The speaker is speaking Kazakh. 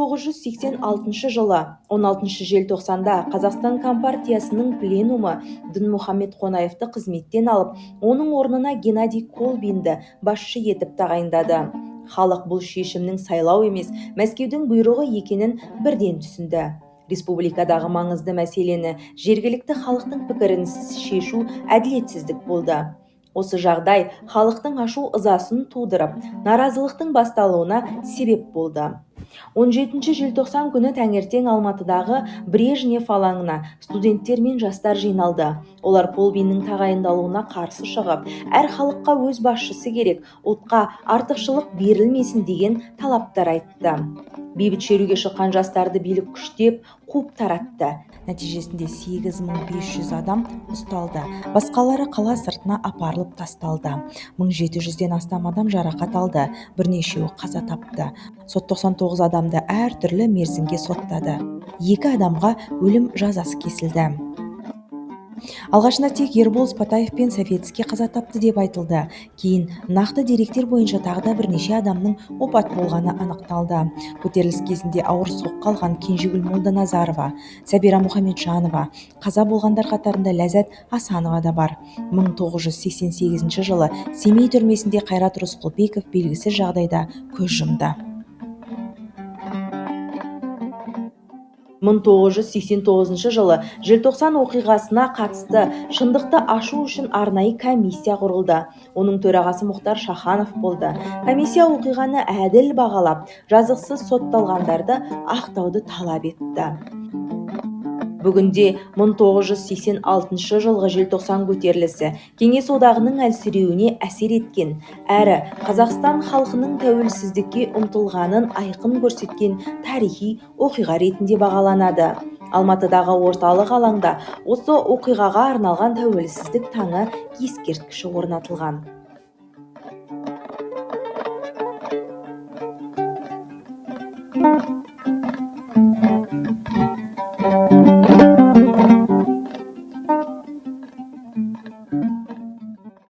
1986 жылы 16 желтоқсанда Қазақстан Компартиясының пленумы Дінмұхамед Қонаевты қызметтен алып, оның орнына Геннадий Колбинді басшы етіп тағайындады. Халық бұл шешімнің сайлау емес, Мәскеудің бұйрығы екенін бірден түсінді. Республикадағы маңызды мәселені жергілікті халықтың пікірінсіз шешу әділетсіздік болды. Осы жағдай халықтың ашу ызасын тудырып, наразылықтың басталуына себеп болды. 17 желтоқсан күні таңертең Алматыдағы Брежнев алаңына студенттер мен жастар жиналды. Олар Колбиннің тағайындалуына қарсы шығып, әр халыққа өз басшысы керек, ұлтқа артықшылық берілмесін деген талаптар айтты. Бейбіт шеруге шыққан жастарды билік күштеп, қуып таратты. Нәтижесінде 8500 адам ұсталды. Басқалары қала сыртына апарылып тасталды. 1700-ден астам адам жарақат алды, бірнешеуі қаза тапты. Сот 99 адамды әр түрлі мерзімге соттады. 2 адамға өлім жазасы кесілді. Алғашында тек Ербол Спатаев пен Советский қаза тапты деп айтылды. Кейін нақты деректер бойынша тағы да бірнеше адамның опат болғаны анықталды. Көтеріліс кезінде ауыр соққы алған Кенжегүл Молданазарова, Сәбира Мұхамеджанова, қаза болғандар қатарында Ләззат Асанова да бар. 1988 жылы Семей түрмесінде Қайрат Рысқұлбеков белгісіз жағдайда көз жұмды. 1989 жылы желтоқсан оқиғасына қатысты шындықты ашу үшін арнайы комиссия құрылды. Оның төрағасы Мұхтар Шаханов болды. Комиссия оқиғаны әділ бағалап, жазықсыз сотталғандарды ақтауды талап етті. Бүгінде 1986 жылғы желтоқсан көтерілісі Кеңес одағының әлсіреуіне әсер еткен, әрі Қазақстан халқының тәуелсіздікке ұмтылғанын айқын көрсеткен тарихи оқиға ретінде бағаланады. Алматыдағы орталық алаңда осы оқиғаға арналған тәуелсіздік таңы ескерткіші орнатылған.